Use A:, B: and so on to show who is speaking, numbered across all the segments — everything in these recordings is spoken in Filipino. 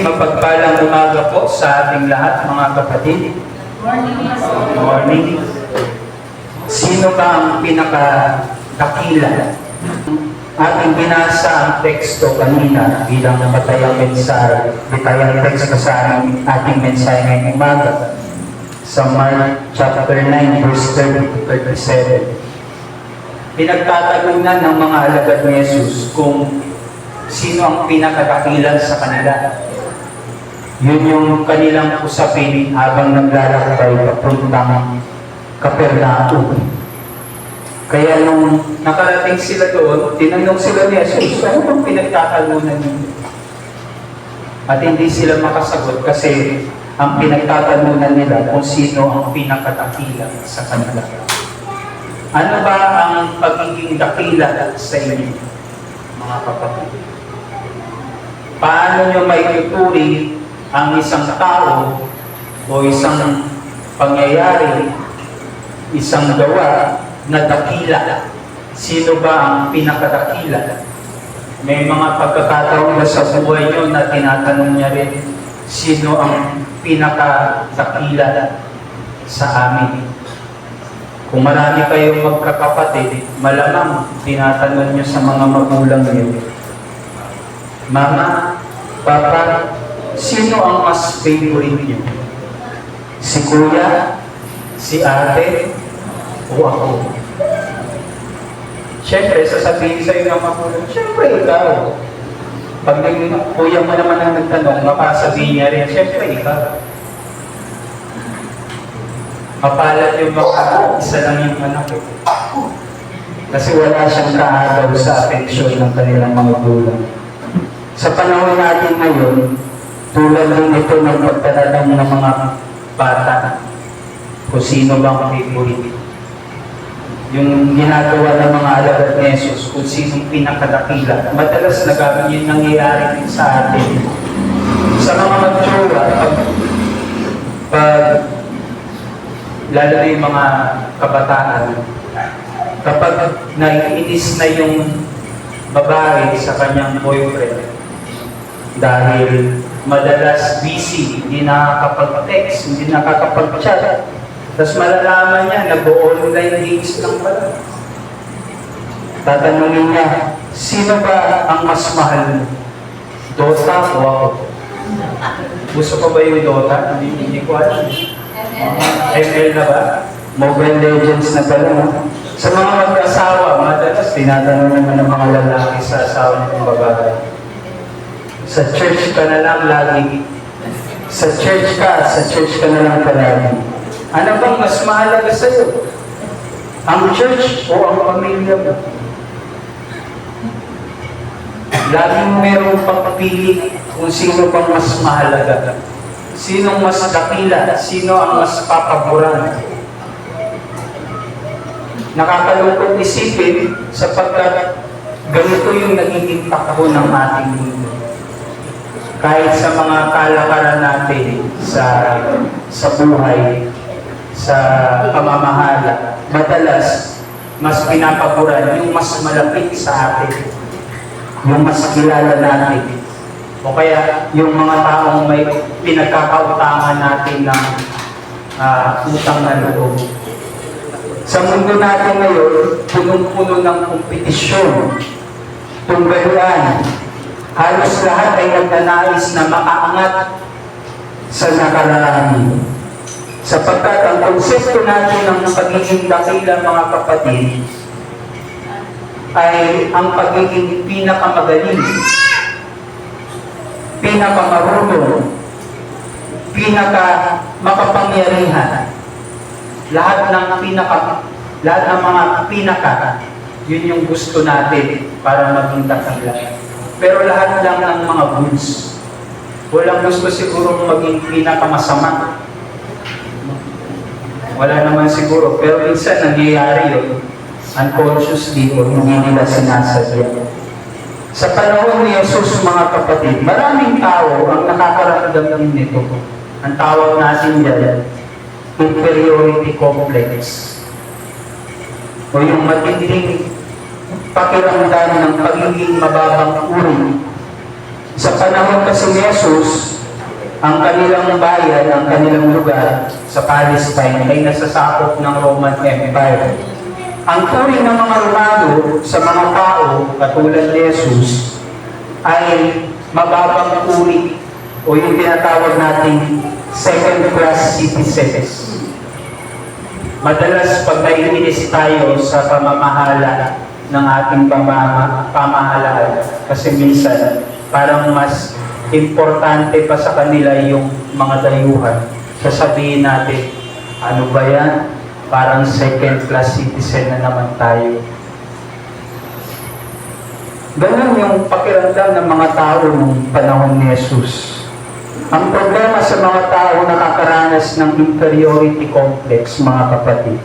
A: Mapagpalang umaga po sa ating lahat, mga kapatid. Morning. Sino ba ang pinakadakila? Ating binasa ang teksto kanina bilang batayang mensahe, batayang teksto sa ating mensahe ngayong umaga sa Mark chapter 9, verse 30 to 37. Pinagtatalunan ng mga alagad ni Jesus kung sino ang pinakadakila sa kanila. Yun yung kanilang usapin habang naglalakbay papuntang Capernaum. Kaya nung nakarating sila doon, tinanong sila ni Jesus, ano bang pinagtatalunan niyo? At hindi sila makasagot kasi ang pinagtatalunan nila kung sino ang pinakadakila sa kanila. Ano ba ang pagiging dakila sa inyo, mga kapatid? Paano nyo may tuturi ang isang tao o isang pangyayari, isang gawa na dakila? Sino ba ang pinakadakila? May mga pagkakataon na sa buhay nyo na tinatanong niya rin, sino ang pinakadakila sa amin? Kung marami kayong magkakapatid, malamang tinatanong niyo sa mga magulang niyo, Mama, Papa, sino ang mas favorite niyo? Si Kuya? Si Ate? O ako? Siyempre, sasabihin sa'yo ng magulang, siyempre ikaw. Pag kuya mo naman ang nagtanong, makasabihin niya rin, siyempre ikaw. Mapalat yung mga isa lang yung anak. Kasi wala siyang kaagaw sa affection ng kanilang mga gulang. Sa panahon natin ngayon, tulad ng ito ng pagtatanong ng mga bata, kung sino bang favorite. Yung ginagawa ng mga alagad ni Jesus, kung sino pinakadakila. Madalas yun nangyayari din sa atin. Sa mga magtsuwa, lalo na yung mga kabataan, kapag naiinis na yung babae sa kanyang boyfriend, dahil madalas busy, hindi nakakapag-text, hindi nakakapag-chat, tapos malalaman niya, nag-online games lang pala. Tatanungin niya, sino ba ang mas mahal? Dota o ako? Gusto ko ba yung Dota? Hindi ko alam. ML na ba? Mobile Legends na pala. No? Sa mga mag-asawa, madalas tinatanong naman ng mga lalaki sa asawa ng babae. Sa church ka na lang lagi. Sa church ka na lang palagi. Ano bang mas mahalaga sa'yo? Ang church o ang pamilya mo? Laging merong pagpili kung sino bang mas mahalaga. Sinong mas dakila? Sino ang mas papaboran? Nakakalungkot isipin sapagkat ganito yung nagiging takbo ng ating mundo. Kahit sa mga kalakaran natin sa buhay, sa pamamahala, madalas mas pinapaboran yung mas malapit sa atin, yung mas kilala natin. O kaya yung mga taong may pinagkakautangan natin ng utang na loob. Sa mundo natin ngayon, punong-puno ng kompetisyon, tunggalian. Halos lahat ay nagnanais na makaangat sa nakaraan. Sapagkat ang konsepto natin ng pagiging dakila, mga kapatid, ay ang pagiging pinakamagaling, pinakamarunong, makapangyarihan. Lahat ng mga pinaka, yun yung gusto natin para maging dakila. Pero lahat lang ng mga goods. Walang gusto siguro maging pinakamasama. Wala naman siguro. Pero minsan nangyayari yun, unconsciously o hindi nila sinasadya. Sa panahon ni Jesus, mga kapatid, maraming tao ang nakakaramdam din nito. Ang tawag natin dyan, inferiority complex. O yung matinding pakiramdam ng pagiging mababang uri. Sa panahon kasi ni Jesus, ang kanilang bayan, ang kanilang lugar sa Palestine ay nasasakop ng Roman Empire. Ang turing ng mga Romano sa mga tao, katulad ni Jesus, ay mababang uri o yung tinatawag nating second-class citizens. Madalas pag naiinis tayo sa pamamahala ng ating pamahalaan, kasi minsan parang mas importante pa sa kanila yung mga dayuhan. Sasabihin natin, ano ba yan? Parang second-class citizen na naman tayo. Ganun yung pakiramdam ng mga tao nung panahon ni Jesus. Ang problema sa mga tao nakakaranas ng inferiority complex, mga kapatid,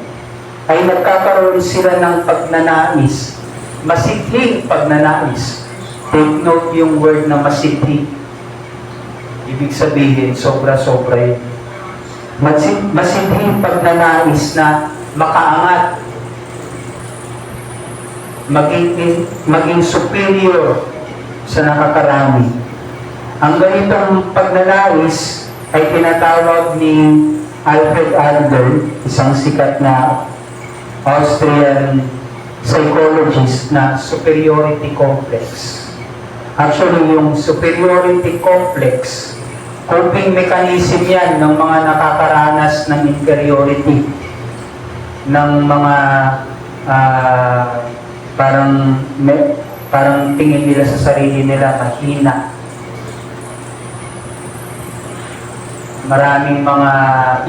A: ay nagkakaroon sila ng pagnanais, masidhing pagnanais. Take note yung word na masidhing. Ibig sabihin, sobra-sobra yun. Masidhing pagnanais na makaangat, maging superior sa nakakarami. Ang ganitong pagnanais ay tinatawag ni Alfred Adler, isang sikat na Austrian psychologist, na superiority complex. Actually, yung superiority complex, coping mechanism yan ng mga nakakaranas ng inferiority, ng mga parang tingin nila sa sarili nila mahina. Maraming mga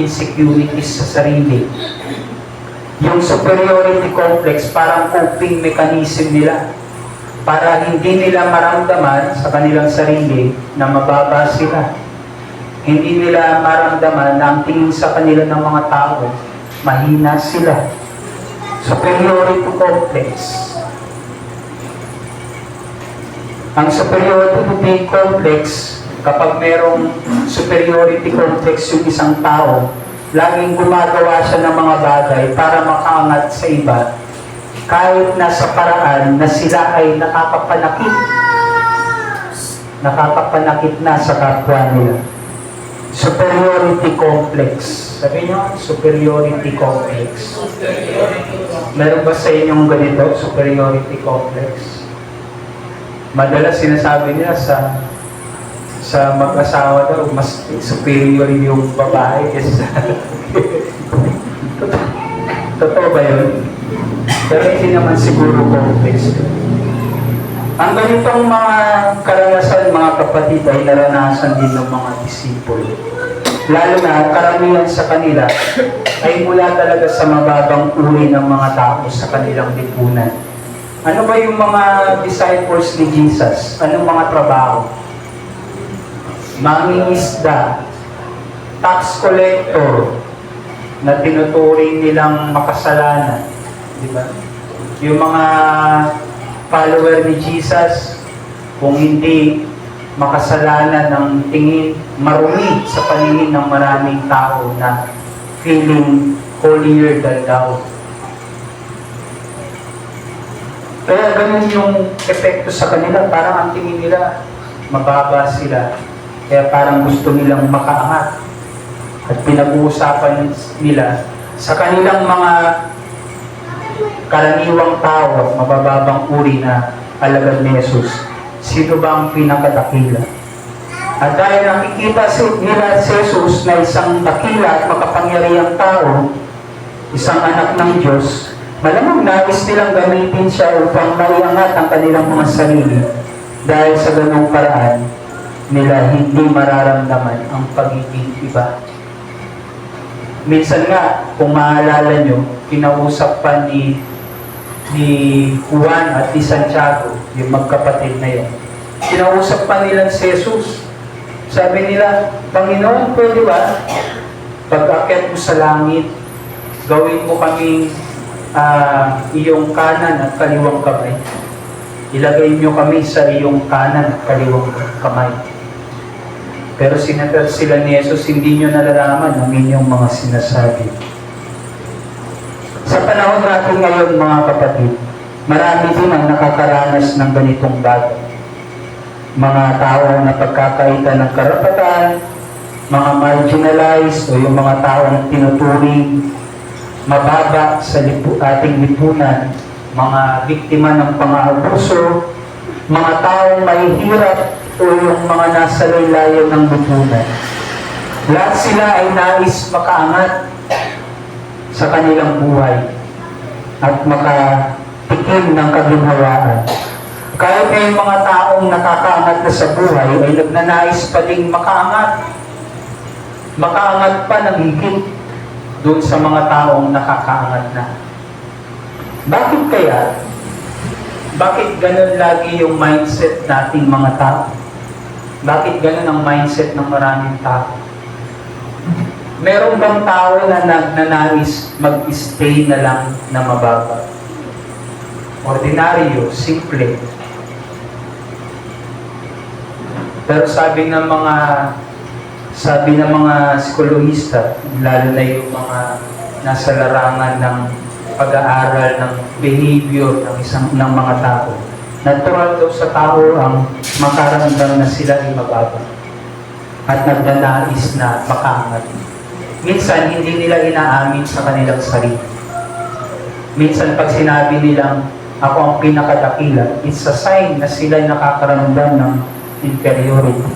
A: insecurities sa sarili. Yung superiority complex, parang coping mechanism nila para hindi nila maramdaman sa kanilang sarili na mababa sila. Hindi nila maramdaman na ang tingin sa kanila ng mga tao, mahina sila. Superiority complex. Ang superiority complex, kapag merong superiority complex yung isang tao, laging gumagawa siya ng mga bagay para makaangat sa iba, kahit nasa paraan na sila ay nakakapanakit na sa kapwa nila. Superiority complex. Sabi niyo, superiority complex. Meron ba sa inyong ganito, superiority complex? Madalas sinasabi nila sa mag-asawa daw, mas superior yung babae kaysa totoo ba yun? Pero hindi naman siguro complex. Ang ganitong mga karanasan, mga kapatid, ay naranasan din ng mga disipulo. Lalo na karamihan sa kanila ay mula talaga sa mababang uri ng mga tao sa kanilang lipunan. Ano ba yung mga disciples ni Jesus? Anong mga trabaho? Mangingisda, tax collector, na tinuturing nilang makasalanan. Di ba? Yung mga follower ni Jesus, kung hindi makasalanan ng tingin, marumi sa paningin ng maraming tao na feeling holier than thou. Kaya ganun yung epekto sa kanila, parang ang tingin nila, mababa sila. Kaya parang gusto nilang makaangat. At pinag-uusapan nila sa kanilang mga karaniwang tao at mabababang uri na alagad ni Jesus, sino ba ang pinakadakila? At dahil nakikita nila si Jesus na isang dakila at makapangyarihang tao, isang anak ng Diyos, malamang nais nilang gamitin siya upang maiangat ang kanilang mga sarili. Dahil sa ganung paraan, nila hindi mararamdaman ang pagiging iba. Minsan nga, kung maalala nyo, kinausap pa ni Juan at ni Santiago, yung magkapatid na yun. Kinausap pa nila si Jesus. Sabi nila, Panginoon, pwede ba? Pag-akyat mo sa langit, gawin mo kaming iyong kanan at kaliwang kamay. Ilagay nyo kami sa iyong kanan at kaliwang kamay. Pero sinagot sila ni Jesus, hindi nyo nalalaman ang inyong mga sinasabi. Sa panahon natin ngayon, mga kapatid, marami din ang nakakaranas ng ganitong bagay. Mga tao na pagkakaita ng karapatan, mga marginalized o yung mga taong tinuturing mababa sa ating lipunan, mga biktima ng pang-aabuso, mga taong mahihirap o yung mga nasa laylayan ng lipunan. Lahat sila ay nais makaangat sa kanilang buhay at makatikim ng kaginhawaan. Kahit may mga taong nakakaangat na sa buhay ay nagnanais pa ding makaangat pa ng higit doon sa mga taong nakakaangat na. Bakit kaya? Bakit ganun lagi yung mindset nating mga tao? Bakit ganun ang mindset ng maraming tao? Meron bang tao na nagnanais mag-stay na lang na mababa? Ordinaryo, simple. Pero sabi ng mga psikologista, lalo na yung mga nasa larangan ng pag-aaral ng behavior ng mga tao, natural daw sa tao ang makaramdam na sila ay mababa at nagnanais na makaangat. Minsan, hindi nila inaamin sa kanilang sarili. Minsan, pag sinabi nilang, ako ang pinakadakila, it's a sign na sila nakakaramdam ng inferiority.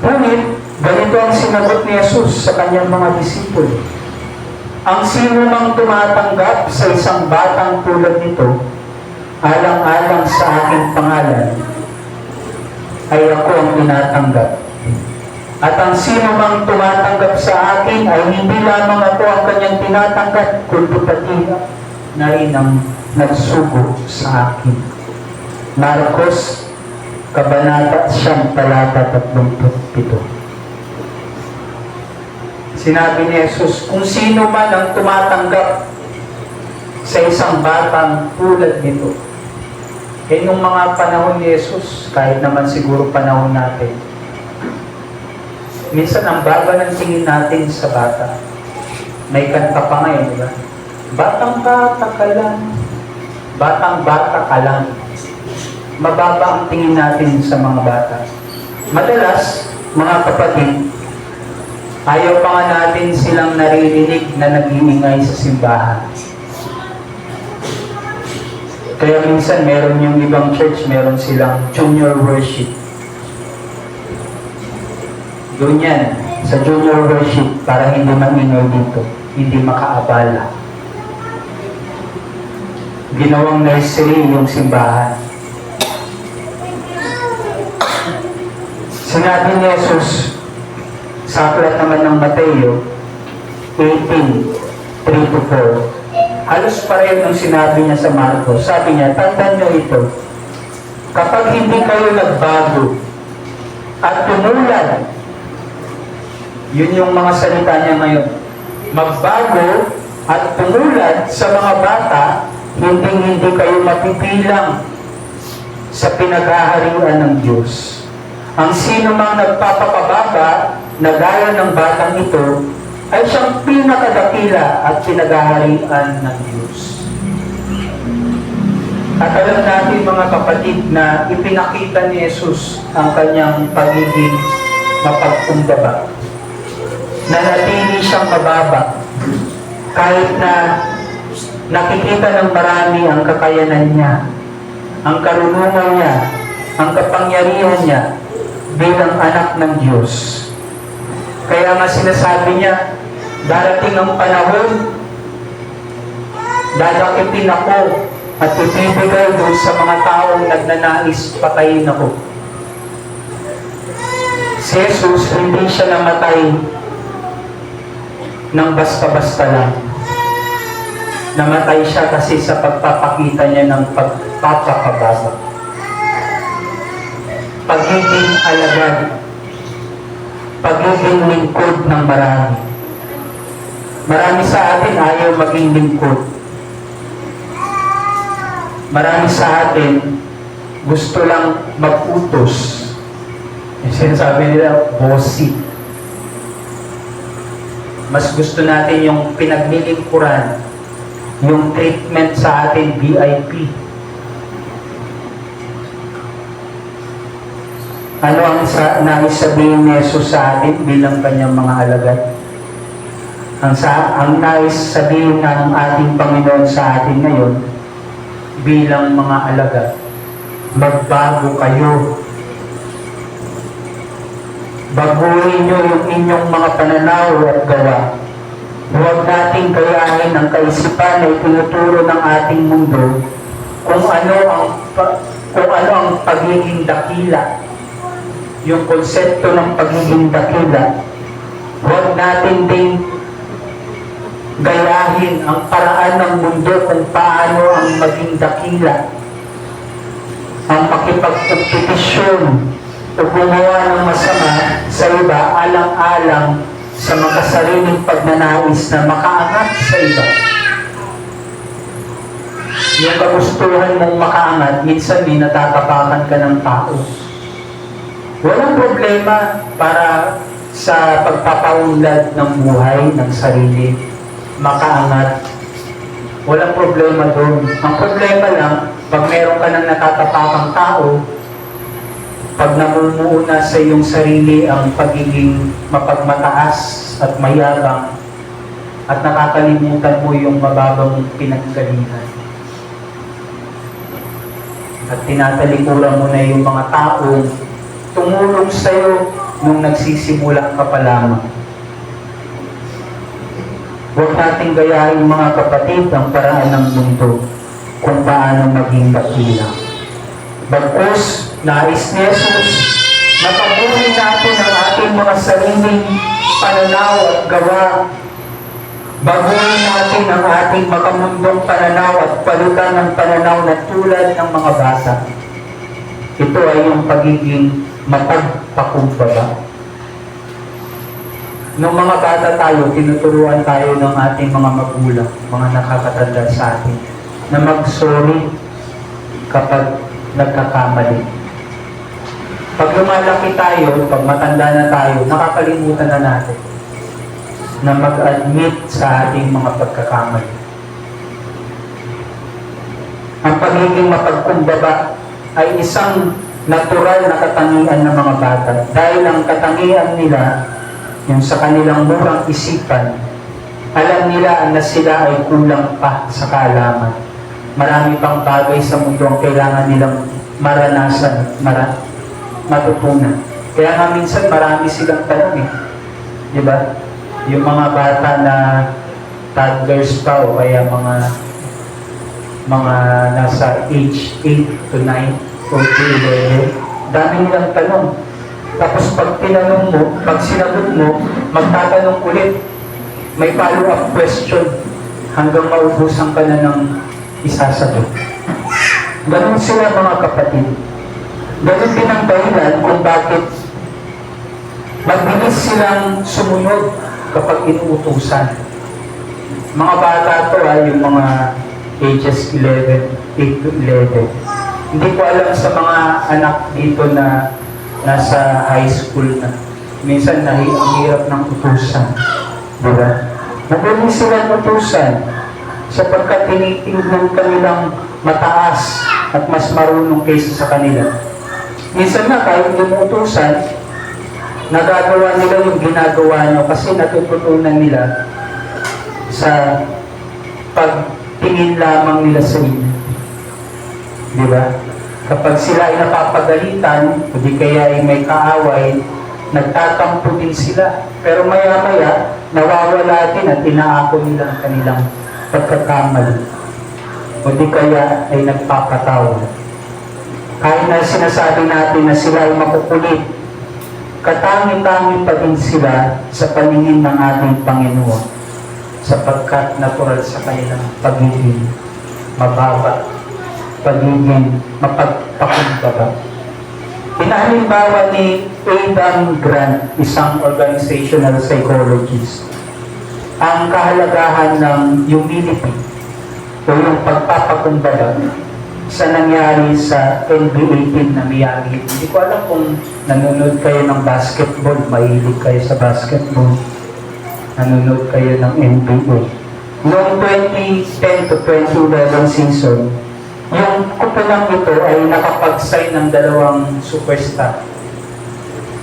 A: Ngunit, ganito ang sinagot ni Jesus sa kanyang mga disipulo. Ang sino mang tumatanggap sa isang batang tulad nito, alang-alang sa aking pangalan, ay ako ang tinatanggap. At ang sino mang tumatanggap sa akin ay hindi lamang ako ang kanyang tinatanggap, kundi pati na rin ang nagsugo sa akin. Marcos, Kabanata 9, talata 37. Sinabi ni Jesus, kung sino man ang tumatanggap sa isang batang tulad nito. Nung mga panahon ni Jesus, kahit naman siguro panahon natin, minsan ang baba ng tingin natin sa bata. May kanta pa nga di ba? Batang-bata ka lang. Batang-bata ka lang. Mababa ang tingin natin sa mga bata. Madalas, mga kapatid, ayaw pa nga natin silang naririnig na nag-iingay sa simbahan. Kaya minsan meron yung ibang church, meron silang junior worship. Doon yan, sa junior worship, para hindi maingay dito, hindi makaabala. Ginawang nursery yung simbahan. Sinabi ni Jesus, sa aklat naman ng Mateo 18:3-4, halos pareho ng sinabi niya sa Marcos. Sabi niya, tandaan niyo ito, kapag hindi kayo nagbago at tumulad, yun yung mga salita niya ngayon, magbago at tumulad sa mga bata, hindi kayo mapipilang sa pinaghaharian ng Diyos. Ang sino mang nagpapakababa na gaya ng batang ito ay siyang pinakadakila at pinaghaharian ng Diyos. At alam natin mga kapatid na ipinakita ni Jesus ang kanyang pagiging mapagkumbaba. Nanatili siyang mababa kahit na nakikita ng marami ang kakayanan niya, ang karunungan niya, ang kapangyarihan niya bilang anak ng Diyos. Kaya nga sinasabi niya, darating ang panahon, dadakitin ako at ibibigay doon sa mga taong nagnanais patayin ako. Si Jesus, hindi siya namatay ng basta-basta lang. Namatay siya kasi sa pagpapakita niya ng pagpapakababa. Pagiging alagad, pagiging lingkod ng marami. Marami sa atin ayaw maging lingkod. Marami sa atin gusto lang mag-utos. Sinasabi nila, bossy. Mas gusto natin yung pinaglilingkuran, yung treatment sa atin VIP. Ano ang nais sabihin ni Jesus sa atin bilang kanyang mga alagad? Ang nais sabihin ng ating Panginoon sa atin ngayon bilang mga alagad, magbago kayo. Baguhin nyo yung inyong mga pananaw at gawa. Huwag nating gayahin ang kaisipan na itinuturo ng ating mundo kung ano ang pagiging dakila. Yung konsepto ng pagiging dakila. Huwag natin ding gayahin ang paraan ng mundo kung paano ang maging dakila. Ang makipagkompetisyon o gumawa ng masama sa iba alang-alang sa makasariling pagnanais na makaangat sa iba. Yung kagustuhan mong makaangat, minsan may natatapakan ka ng tao. Walang problema para sa pagpapaunlad ng buhay, ng sarili, makaangat. Walang problema doon. Ang problema lang, pag meron ka ng natatapakang tao, pag namumuuna sa iyong sarili ang pagiging mapagmataas at mayabang at nakakalimutan mo yung mababang pinaggalingan. At tinatalikuran mo na yung mga taong tumulong sa iyo nung nagsisimula ka pa lamang. Huwag nating gayahin mga kapatid ang paraan ng mundo kung paano maging dakila. Bagkus, nais ni Jesus na paguhin natin ang ating mga sariling pananaw at gawa. Baguhin natin ang ating makamundong pananaw at palutan ng pananaw na tulad ng mga bata. Ito ay yung pagiging mapagpakumbaba. Nung mga bata tayo, tinuturuan tayo ng ating mga magulang, mga nakakatanda sa atin, na mag-sorry kapag nagkakamali. Pag lumalaki tayo, pag matanda na tayo, nakakalimutan na natin na mag-admit sa ating mga pagkakamali. Ang pagiging mapagkumbaba ay isang natural na katangian ng mga bata dahil ang katangian nila, yung sa kanilang murang isipan, alam nila na sila ay kulang pa sa kaalaman. Marami pang bagay sa mundo ang kailangan nilang maranasan, matutunan. Kaya nga minsan marami silang tanong eh. Di ba? Yung mga bata na toddlers pa o kaya mga nasa age 8 to 9 or to 11, dami nilang tanong. Tapos pag tinanong mo, pag sinagot mo, magtatanong ulit. May follow-up question hanggang maubusan ka na ng isasagot. Ganun sila mga kapatid. Ganun din ang dahilan kung bakit mabilis silang sumunod kapag inuutusan. Mga bata to ay yung mga ages 11, 8 to 11. Hindi ko alam sa mga anak dito na nasa high school na. Minsan ang hirap ng utusan. Diba? Mabilis silang utusan sapagkat tinitingnan kanilang mataas at mas marunong kaysa sa kanila. Minsan na kahit inuutusan, nagagawa nila yung ginagawa nyo kasi natututunan nila sa pagtingin lamang nila sa inyo. Diba? Kapag sila ay napapagalitan, o di kaya ay may kaaway, nagtatampo din sila. Pero maya-maya, nawawala din at inaako nila ang kanilang pagkakamali. O di kaya ay nagpapatawa. Kahit na sinasabi natin na sila ay makukulit, katangi-tangi pa din sila sa paningin ng ating Panginoon sapagkat natural sa kanilang pagiging mababa, pagiging mapagpakumbaba. Pinahalimbawa ni Adam Grant, isang organizational psychologist, ang kahalagahan ng humility o yung pagpapakumbaba sa nangyari sa NBA team na Miami. Hindi ko alam kung nanonood kayo ng basketball, mahilig kayo sa basketball, nanonood kayo ng NBA. Noong 2010 to 2011 season, yung kupulang ito ay nakapag-sign ng 2 superstar.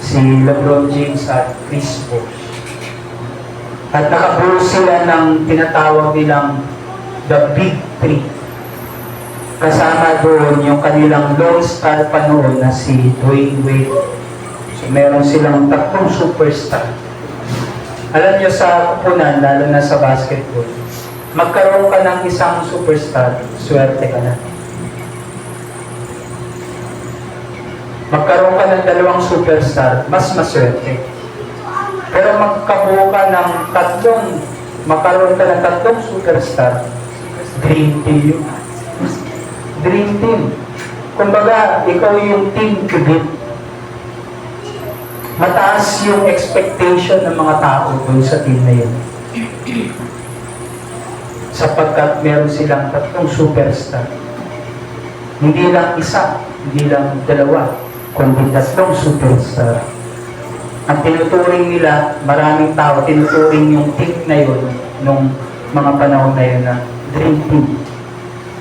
A: si LeBron James at Chris Bosh. At nakabuo sila ng tinatawag nilang The Big Three. Kasama doon yung kanilang lone star pa noon na si Dwayne Wade. So meron silang 3 superstar. Alam nyo sa kupunan, lalo na sa basketball, magkaroon ka ng isang superstar, swerte ka na. Magkaroon ka ng 2 superstar, mas maswerte. Pero magkabuo ka ng magkaroon ka ng 3 superstar, dream team yun. Dream team. Kumbaga, ikaw yung team to beat. Mataas yung expectation ng mga tao doon sa team na yun. Sapagkat meron silang 3 superstar. Hindi lang isa, hindi lang 2, kundi 3 superstar. Ang tinuturing nila, maraming tao, tinuturing yung team na yun nung mga panahon na yun na dream team.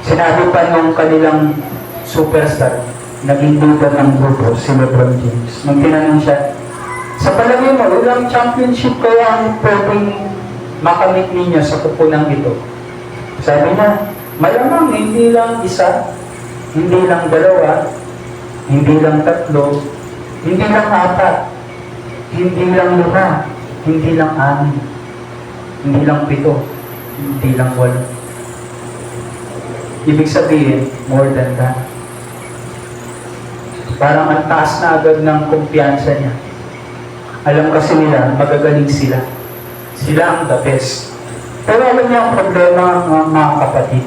A: Sinabi pa nung kanilang superstar, naging leader ng grupo, si LeBron James. Nung tinanong siya, sa palagay mo, ilang championship kaya ang pwedeng makamit ninyo sa kupunang ito? Sabi niya, malamang hindi lang isa, hindi lang 2, hindi lang 3, hindi lang 4, hindi lang 5, hindi lang 6, hindi lang 7, hindi lang 8. Ibig sabihin, more than that. Parang ang taas na agad ng kumpiyansa niya. Alam kasi nila, magagaling sila. Sila ang the best. Pero alam niya ang problema ng mga kapatid.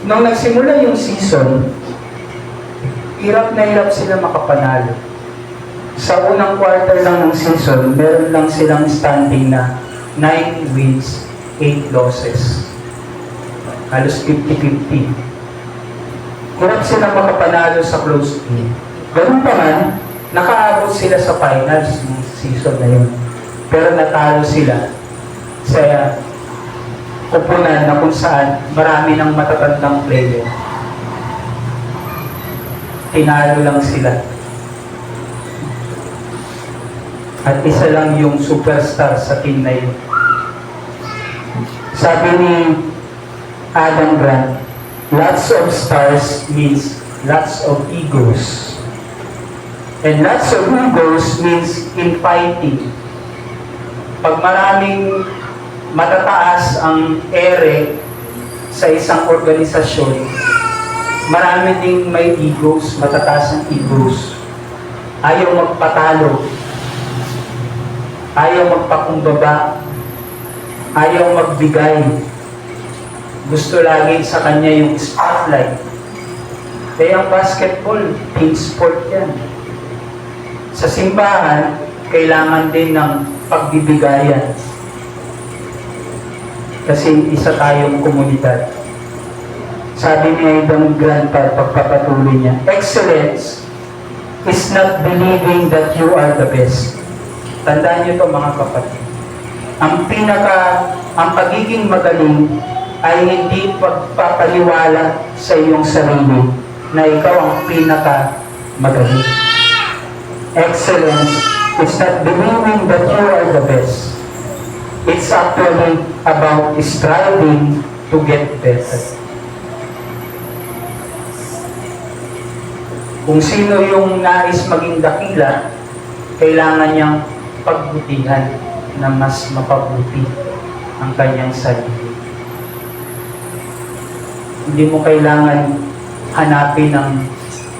A: Nung nagsimula yung season, hirap na hirap sila makapanalo. Sa unang quarter lang ng season, meron lang silang standing na 9 wins, 8 losses. Halos 50-50. Hirap sila makapanalo sa close game. Ganun pa man, nakaabot sila sa finals ng season na yun. Pero natalo sila sa kupunan na kung saan marami ng matatandang player. Tinalo lang sila. At isa lang yung superstar sa team na yun. Sabi ni Adam Grant, lots of stars means lots of egos. And lots of egos means infighting. Pag maraming matataas ang ere sa isang organisasyon, marami ding may egos, matataas ang egos. Ayaw magpatalo, ayaw magpakumbaba, ayaw magbigay. Gusto lagi sa kanya yung spotlight. Kaya ang basketball, team sport yan. Sa simbahan, kailangan din ng pagbibigayan. Kasi isa tayong komunidad. Sabi ni Adam Grant, pagpapatuloy niya, excellence is not believing that you are the best. Tandaan niyo ito mga kapatid. Ang pagiging magaling ay hindi pagpapaliwala sa iyong sarili na ikaw ang pinaka magaling. Excellence is not believing that you are the best. It's actually about striving to get better. Kung sino yung nais maging dakila, kailangan niyang pagbutihan na mas mapabuti ang kanyang sarili. Hindi mo kailangan hanapin ng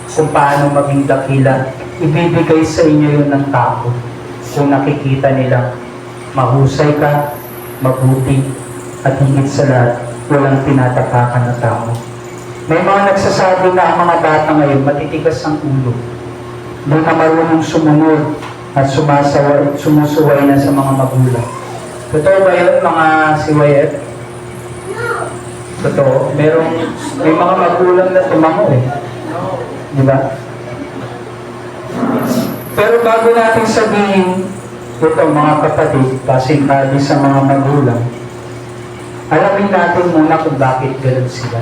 A: kung paano maging dakila. Ibibigay sa inyo yun ng tao kung nakikita nila mahusay ka, mabuti, at higit sa lahat, walang tinatapakan na tao. May mga nagsasabi na ang mga bata ngayon matitigas ang ulo. Hindi na marunong sumunod at sumusuway na sa mga magulang. Totoo ba yun, mga siwayet? Totoo. May mga magulang na tumango eh. Di ba? Pero bago natin sabihin, ito mga kapatid, pasingkali sa mga magulang, alamin natin muna kung bakit ganun sila.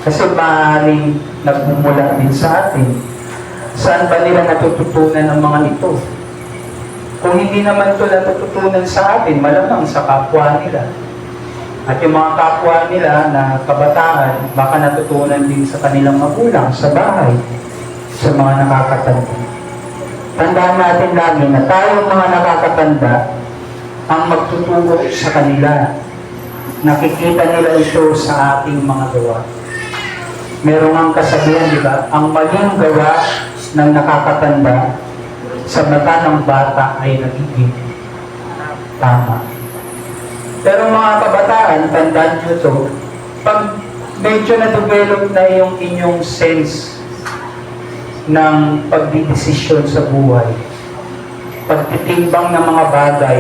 A: Kasi maaaring nagmumula din sa atin Saan ba nila natututunan ang mga ito? Kung hindi naman ito natututunan sa atin, malamang sa kapwa nila. At yung mga kapwa nila na kabataan, baka natutunan din sa kanilang magulang, sa bahay, sa mga nakakatanda. Tandaan natin lagi na tayong mga nakakatanda ang magtuturo sa kanila. Nakikita nila ito sa ating mga gawa. Merong ang kasabihan, di ba? Ang maling gawa ng nakakatanda sa mata ng bata ay nagiging tama. Pero mga kabataan, tandaan nyo ito, pag medyo na-develop na yung inyong sense ng pagdidesisyon sa buhay, pagtitimbang ng mga bagay,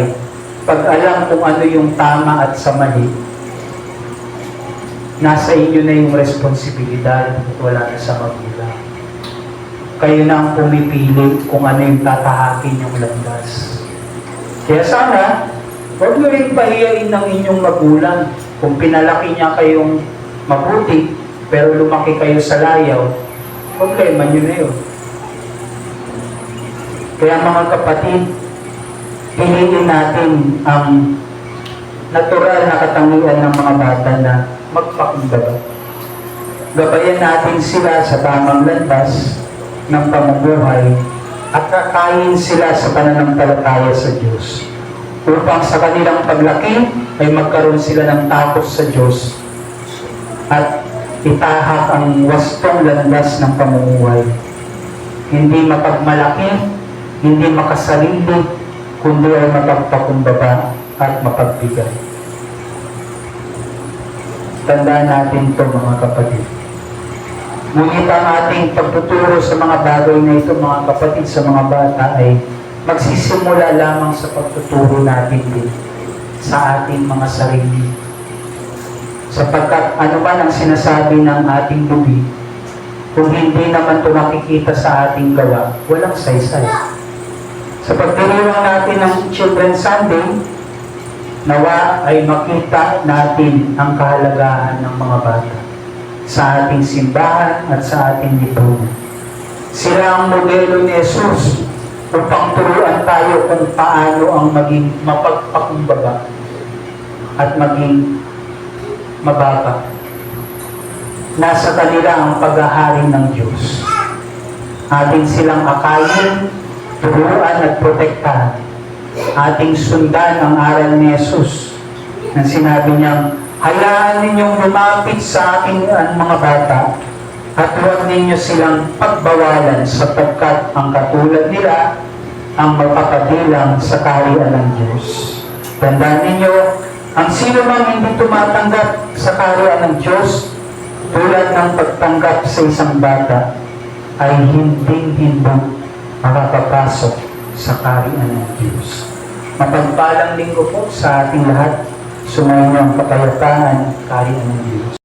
A: pag alam kung ano yung tama at sa mali, nasa inyo na yung responsibilidad at wala na sa magulang. Kayo na ang pumipili kung ano yung tatahakin yung landas. Kaya sana, huwag nyo rin pahiyain ng inyong magulang. Kung pinalaki niya kayong mabuti, pero lumaki kayo sa layaw, problema nyo na yun. Kaya mga kapatid, piliin natin ang natural na katangian ng mga bata na magpakumbaba. Gabayan natin sila sa tamang landas ng pamumuhay at kakain sila sa pananampalataya sa Diyos upang sa kanilang paglaki ay magkaroon sila ng takot sa Diyos at itahak ang wastong landas ng pamumuhay. Hindi mapagmalaki, hindi makasarili, kundi ay mapagpakumbaba at mapagbigay. Tandaan natin ito mga kapatid. Ngunit ang ating pagtuturo sa mga bagay na ito mga kapatid sa mga bata ay magsisimula lamang sa pagtuturo natin din sa ating mga sarili. Sapagkat ano man ang sinasabi ng ating lubi, kung hindi naman ito nakikita sa ating gawa, walang saysay. Sa pagdiriwang natin ng Children's Sunday, nawa ay makita natin ang kahalagahan ng mga bata sa ating simbahan at sa ating lipunan. Sila ang modelo ni Jesus upang turuan tayo kung paano ang maging mapagpakumbaba at maging mababa. Nasa kanila ang paghahari ng Diyos. Ating silang akayin, turuan at protektahan. Ating sundan ang aral ni Jesus na sinabi niyang, hayaan ninyong lumapit sa aking mga bata at huwag ninyo silang pagbawalan sapagkat ang katulad nila ang magpapadilang sa kaharian ng Diyos. Tandaan ninyo, ang sino man hindi tumatanggap sa kaharian ng Diyos tulad ng pagtanggap sa isang bata ay hindi makakapasok sa kaharian ng Diyos. Mapagpalang linggo po sa ating lahat. Sumayin niyo ang kapayapaan, kaharian ng Diyos.